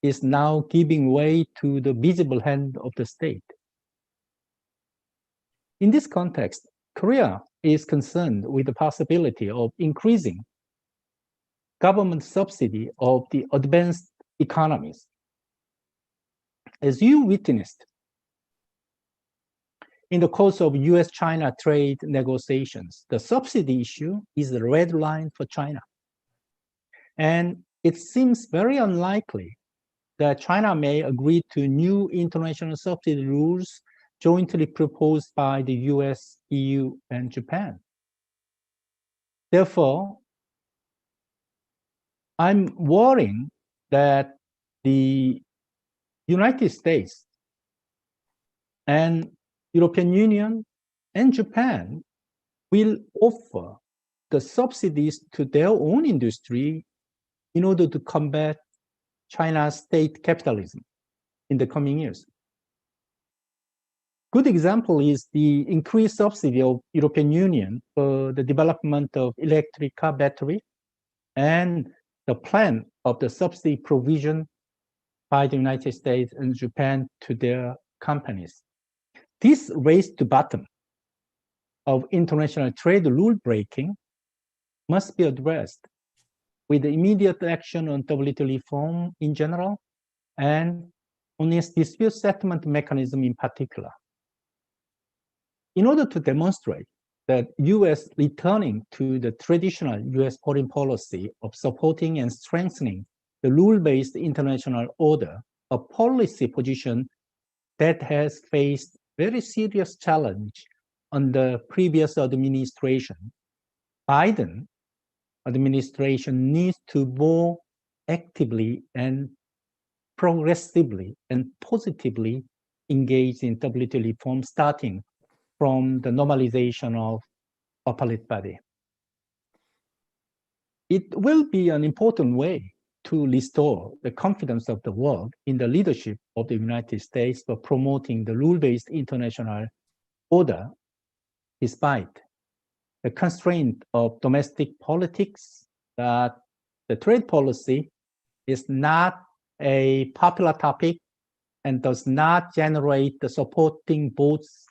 is now giving way to the visible hand of the state. In this context, Korea is concerned with the possibility of increasing government subsidy of the advanced economies. As you witnessed in the course of US-China trade negotiations, the subsidy issue is the red line for China. And it seems very unlikely that China may agree to new international subsidy rules jointly proposed by the US, EU, and Japan. Therefore, I'm worrying that the United States and European Union and Japan will offer the subsidies to their own industry in order to combat China's state capitalism in the coming years. Good example is the increased subsidy of European Union for the development of electric car battery and the plan of the subsidy provision by the United States and Japan to their companies. This race to bottom of international trade rule breaking must be addressed with immediate action on WTO reform in general and on its dispute settlement mechanism in particular. In order to demonstrate that US returning to the traditional US foreign policy of supporting and strengthening the rule-based international order, a policy position that has faced very serious challenge under previous administration, Biden administration needs to more actively and progressively and positively engage in WTO reform, starting from the normalization of appellate body. It will be an important way to restore the confidence of the world in the leadership of the United States for promoting the rule-based international order, despite the constraint of domestic politics, that the trade policy is not a popular topic and does not generate the supporting votes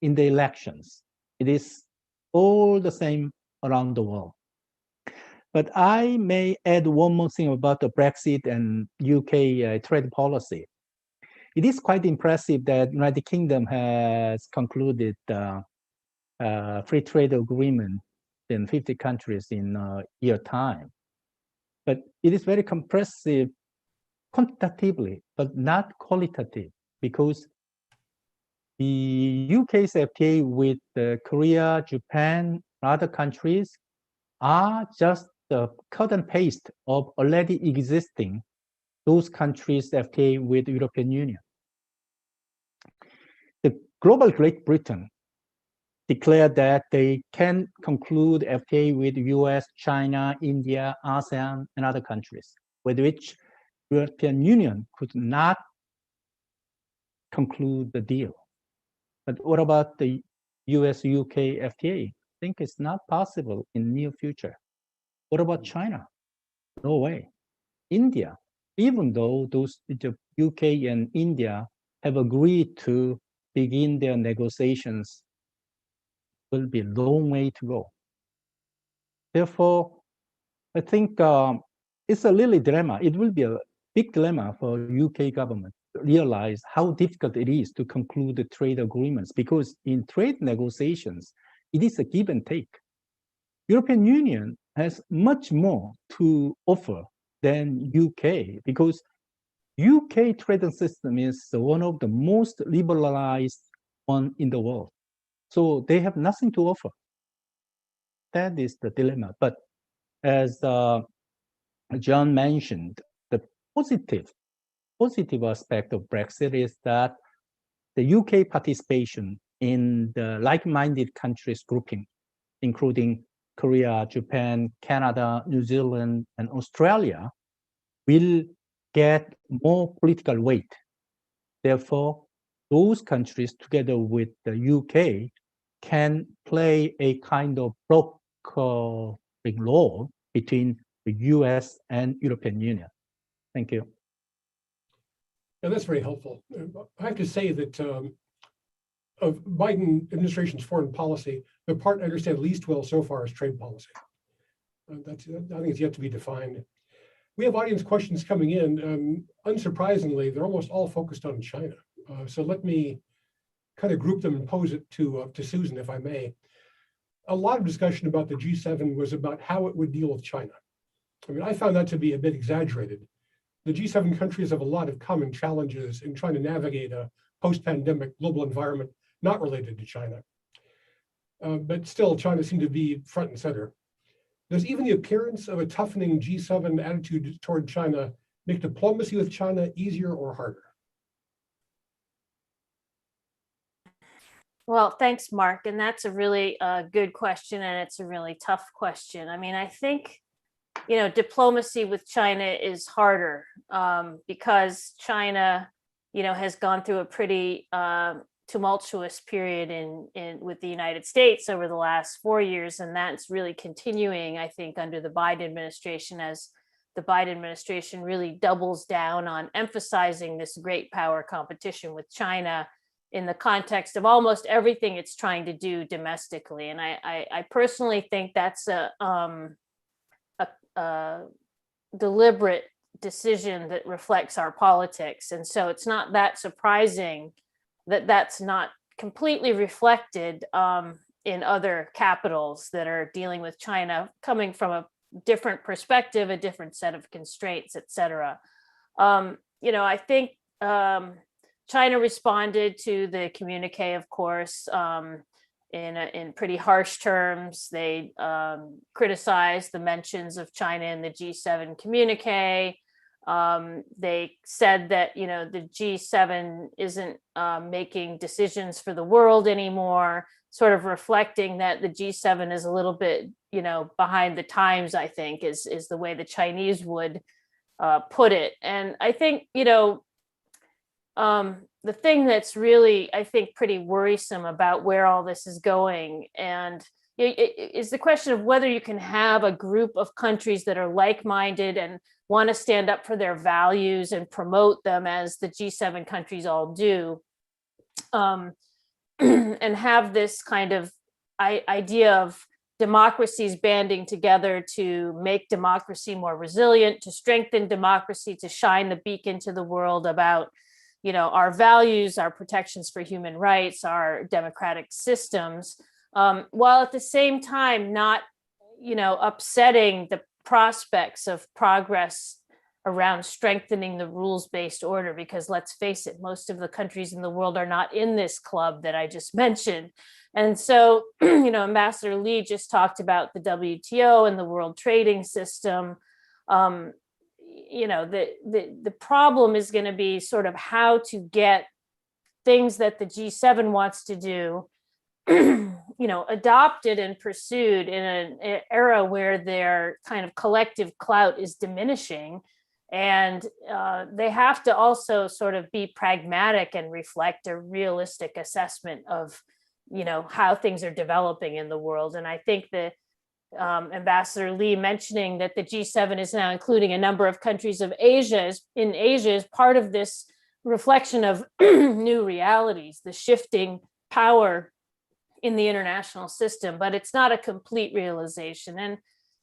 in the elections. It is all the same around the world. But I may add one more thing about the Brexit and UK trade policy. It is quite impressive that United Kingdom has concluded free trade agreement in 50 countries in a year time. But it is very impressive quantitatively, but not qualitative, because the UK's FTA with Korea, Japan, and other countries are just the cut and paste of already existing those countries' FTA with the European Union. The global Great Britain declared that they can conclude FTA with US, China, India, ASEAN, and other countries, with which European Union could not conclude the deal. But what about the US-UK FTA? I think it's not possible in near future. What about China? No way. India, even though the UK and India have agreed to begin their negotiations, will be a long way to go. Therefore, I think it's a really dilemma. It will be a big dilemma for UK government to realize how difficult it is to conclude the trade agreements, because in trade negotiations, it is a give and take. European Union has much more to offer than UK, because UK trade system is one of the most liberalized one in the world. So they have nothing to offer. That is the dilemma. But as John mentioned, the positive aspect of Brexit is that the UK participation in the like-minded countries grouping, including Korea, Japan, Canada, New Zealand, and Australia, will get more political weight. Therefore, those countries, together with the UK, can play a kind of brokering role between the US and European Union. Thank you. And that's very helpful. I have to say that of Biden administration's foreign policy, the part I understand least well so far is trade policy. I think it's yet to be defined. We have audience questions coming in. Unsurprisingly, they're almost all focused on China. So let me kind of group them and pose it to Susan, if I may. A lot of discussion about the G7 was about how it would deal with China. I mean, I found that to be a bit exaggerated. The G7 countries have a lot of common challenges in trying to navigate a post-pandemic global environment not related to China. But still, China seemed to be front and center. Does even the appearance of a toughening G7 attitude toward China make diplomacy with China easier or harder? Well, thanks, Mark. And that's a really good question, and it's a really tough question. I mean, I think, diplomacy with China is harder because China, has gone through a pretty tumultuous period in with the United States over the last 4 years, and that's really continuing, I think, under the Biden administration, as the Biden administration really doubles down on emphasizing this great power competition with China in the context of almost everything it's trying to do domestically. And I personally think that's a deliberate decision that reflects our politics. And so it's not that surprising that that's not completely reflected in other capitals that are dealing with China, coming from a different perspective, a different set of constraints, et cetera. I think China responded to the communique, of course, in pretty harsh terms. They criticized the mentions of China in the G7 communique. They said that, the G7 isn't making decisions for the world anymore, sort of reflecting that the G7 is a little bit, behind the times, I think, is the way the Chinese would put it. And I think, the thing that's really, I think, pretty worrisome about where all this is going, and is the question of whether you can have a group of countries that are like-minded and want to stand up for their values and promote them, as the G7 countries all do, and have this kind of idea of democracies banding together to make democracy more resilient, to strengthen democracy, to shine the beacon to the world about our values, our protections for human rights, our democratic systems, while at the same time not, upsetting the prospects of progress around strengthening the rules-based order. Because let's face it, most of the countries in the world are not in this club that I just mentioned. And so, Ambassador Lee just talked about the WTO and the World Trading System. The problem is going to be sort of how to get things that the G7 wants to do, adopted and pursued in an era where their kind of collective clout is diminishing. And they have to also sort of be pragmatic and reflect a realistic assessment of, how things are developing in the world. And I think that Ambassador Lee mentioning that the G7 is now including a number of countries of Asia is part of this reflection of new realities, the shifting power in the international system, but it's not a complete realization.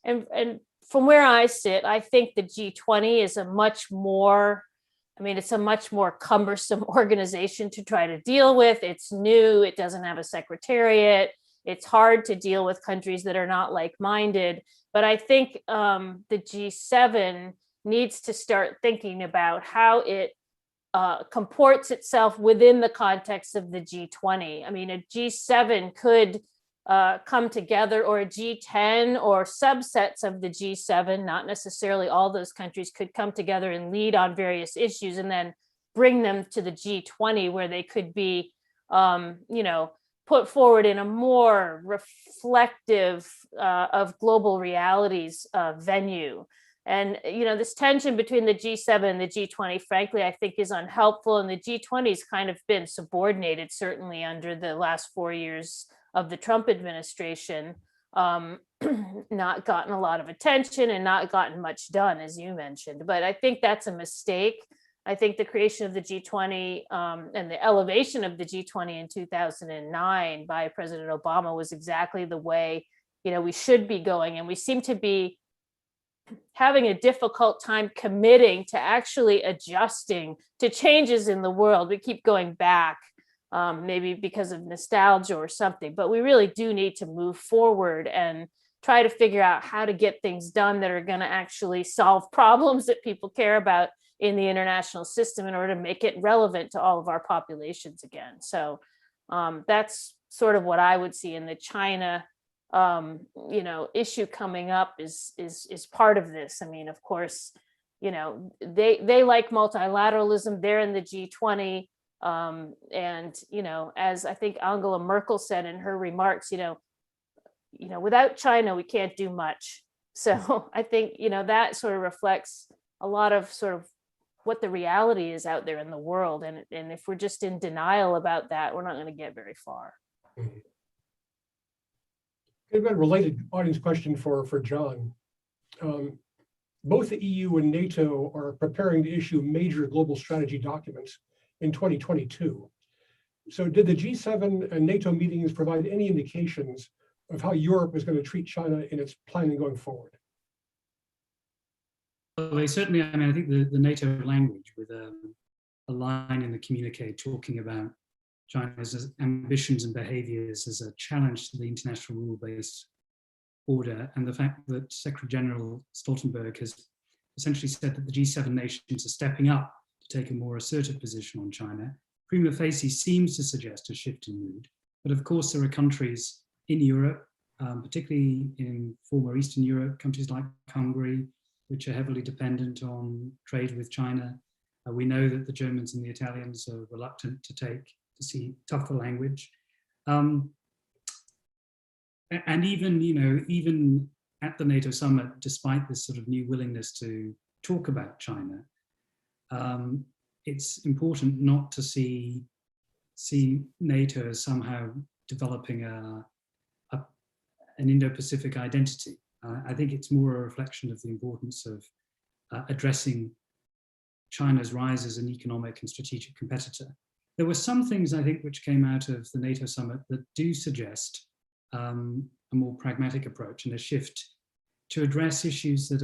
And from where I sit, I think the G20 is a much more cumbersome organization to try to deal with. It's new, it doesn't have a secretariat. It's hard to deal with countries that are not like-minded. But I think the G7 needs to start thinking about how it comports itself within the context of the G20. I mean, a G7 could come together, or a G10 or subsets of the G7, not necessarily all those countries, could come together and lead on various issues and then bring them to the G20, where they could be, put forward in a more reflective of global realities venue. And, this tension between the G7 and the G20, frankly, I think is unhelpful. And the G20 has kind of been subordinated, certainly under the last 4 years of the Trump administration, not gotten a lot of attention and not gotten much done, as you mentioned. But I think that's a mistake. I think the creation of the G20 and the elevation of the G20 in 2009 by President Obama was exactly the way, we should be going. And we seem to be having a difficult time committing to actually adjusting to changes in the world. We keep going back, maybe because of nostalgia or something, but we really do need to move forward and try to figure out how to get things done that are going to actually solve problems that people care about in the international system in order to make it relevant to all of our populations again. So that's sort of what I would see in the China issue coming up is part of this. I mean, of course, they like multilateralism. They're in the G20. And, as I think Angela Merkel said in her remarks, without China, we can't do much. So I think, that sort of reflects a lot of sort of what the reality is out there in the world. And if we're just in denial about that, we're not going to get very far. Mm-hmm. I've got a related audience question for John. Both the EU and NATO are preparing to issue major global strategy documents in 2022. So did the G7 and NATO meetings provide any indications of how Europe is going to treat China in its planning going forward? Well, they certainly, I think the NATO language with a line in the communique talking about China's ambitions and behaviors as a challenge to the international rule-based order, and the fact that Secretary General Stoltenberg has essentially said that the G7 nations are stepping up to take a more assertive position on China, prima facie seems to suggest a shift in mood. But of course, there are countries in Europe, particularly in former Eastern Europe, countries like Hungary, which are heavily dependent on trade with China. We know that the Germans and the Italians are reluctant to see tougher language. And even, even at the NATO summit, despite this sort of new willingness to talk about China, it's important not to see NATO as somehow developing an Indo-Pacific identity. I think it's more a reflection of the importance of addressing China's rise as an economic and strategic competitor. There were some things, I think, which came out of the NATO summit that do suggest a more pragmatic approach and a shift to address issues that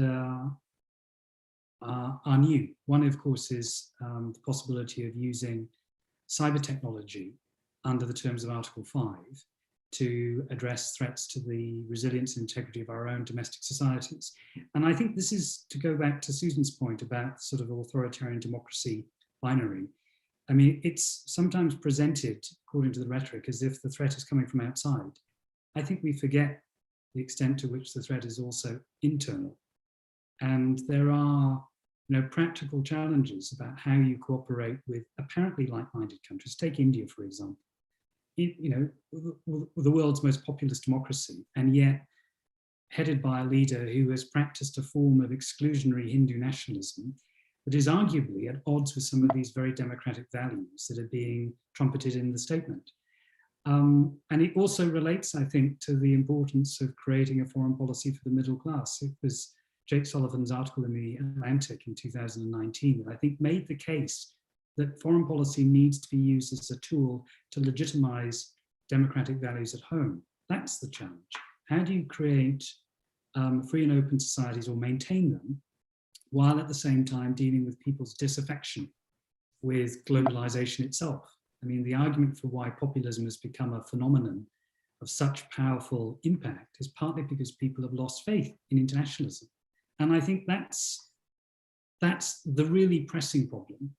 are new. One, of course, is the possibility of using cyber technology under the terms of Article 5 to address threats to the resilience and integrity of our own domestic societies. And I think this is to go back to Susan's point about sort of authoritarian democracy binary. I mean, it's sometimes presented, according to the rhetoric, as if the threat is coming from outside. I think we forget the extent to which the threat is also internal. And there are practical challenges about how you cooperate with apparently like-minded countries. Take India, for example. The world's most populous democracy, and yet headed by a leader who has practiced a form of exclusionary Hindu nationalism that is arguably at odds with some of these very democratic values that are being trumpeted in the statement. And it also relates, I think, to the importance of creating a foreign policy for the middle class. It was Jake Sullivan's article in the Atlantic in 2019 that I think made the case that foreign policy needs to be used as a tool to legitimize democratic values at home. That's the challenge. How do you create free and open societies or maintain them while at the same time dealing with people's disaffection with globalization itself? I mean, the argument for why populism has become a phenomenon of such powerful impact is partly because people have lost faith in internationalism. And I think that's the really pressing problem.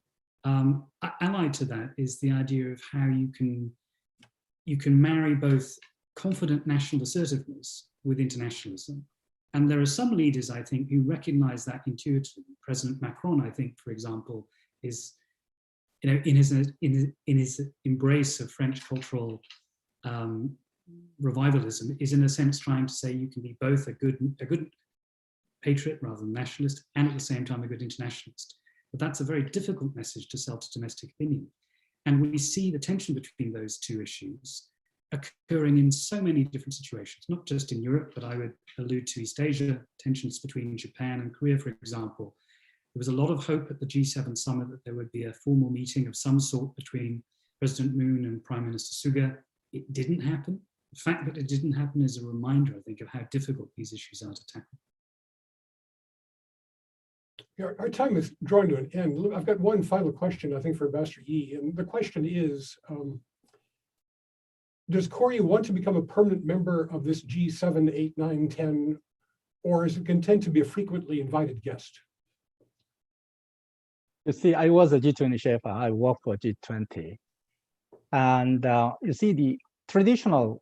Allied to that is the idea of how you can marry both confident national assertiveness with internationalism. And there are some leaders, I think, who recognize that intuitively. President Macron, I think, for example, is, in his embrace of French cultural revivalism, is in a sense trying to say you can be both a good patriot rather than nationalist, and at the same time a good internationalist. But that's a very difficult message to sell to domestic opinion. And we see the tension between those two issues occurring in so many different situations, not just in Europe, but I would allude to East Asia, tensions between Japan and Korea, for example, There was a lot of hope at the G7 summit that there would be a formal meeting of some sort between President Moon and Prime Minister Suga. It didn't happen. The fact that it didn't happen is a reminder, I think, of how difficult these issues are to tackle. Yeah, our time is drawing to an end. I've got one final question, I think, for Ambassador Yi. And the question is, does Korea want to become a permanent member of this G7, 8, 9, 10, or is it content to be a frequently invited guest? You see, I was a G20 chef. I worked for G20. And you see, the traditional,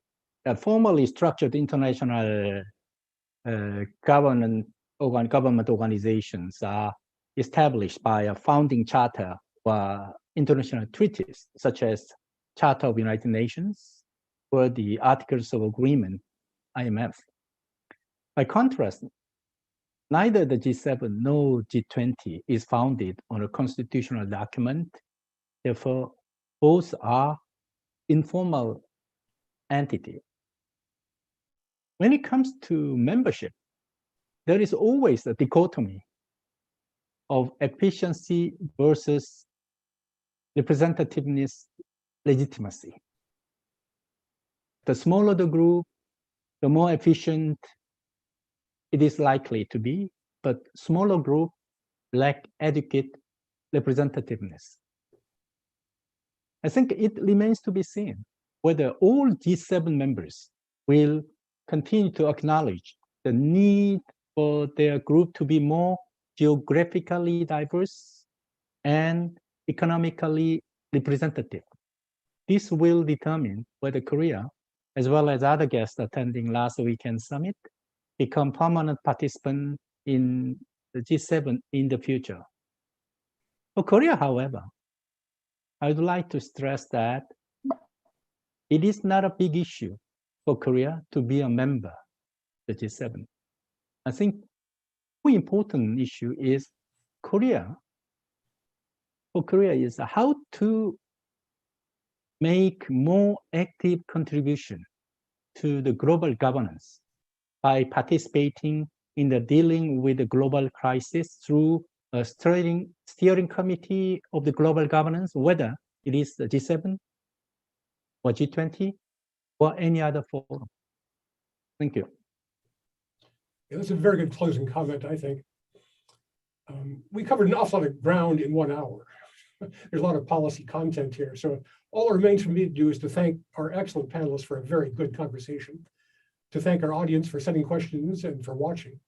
formally structured international government organizations are established by a founding charter or international treaties, such as Charter of United Nations or the Articles of Agreement, IMF. By contrast, neither the G7 nor G20 is founded on a constitutional document. Therefore, both are informal entities. When it comes to membership, there is always a dichotomy of efficiency versus representativeness, legitimacy. The smaller the group, the more efficient it is likely to be, but smaller groups lack adequate representativeness. I think it remains to be seen whether all G7 members will continue to acknowledge the need for their group to be more geographically diverse and economically representative. This will determine whether Korea, as well as other guests attending last weekend's summit, become permanent participants in the G7 in the future. For Korea, however, I would like to stress that it is not a big issue for Korea to be a member of the G7. I think the important issue is for Korea is how to make more active contribution to the global governance by participating in the dealing with the global crisis through a steering committee of the global governance, whether it is the G7 or G20 or any other forum. Thank you. Yeah, that's a very good closing comment, I think. We covered an awful lot of ground in 1 hour. There's a lot of policy content here. So all that remains for me to do is to thank our excellent panelists for a very good conversation, to thank our audience for sending questions and for watching.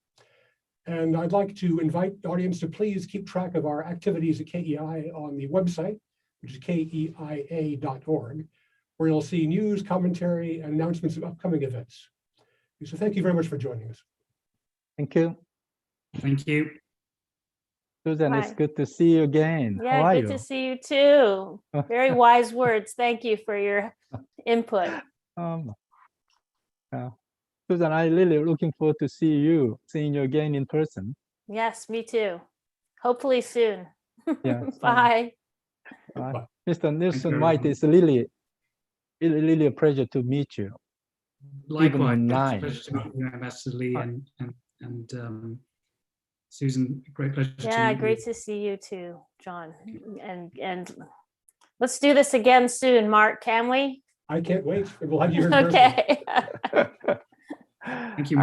And I'd like to invite the audience to please keep track of our activities at KEI on the website, which is keia.org, where you'll see news, commentary, and announcements of upcoming events. So thank you very much for joining us. Thank you. Thank you. Susan, Hi. it's good to see you again. Yeah, How are good you? to see you too. Very wise words. Thank you for your input. Susan, I'm really looking forward to seeing you again in person. Yes, me too. Hopefully soon. Yeah. Bye. Mr. Nelson very White, much. it's really a pleasure to meet you. Likewise, online. pleasure to meet you, Ambassador Lee, and Susan. Great pleasure to Yeah, meet great you. to see you too, John. And let's do this again soon, Mark. Can we? I can't wait. We'll have you here in person. Okay. Thank you.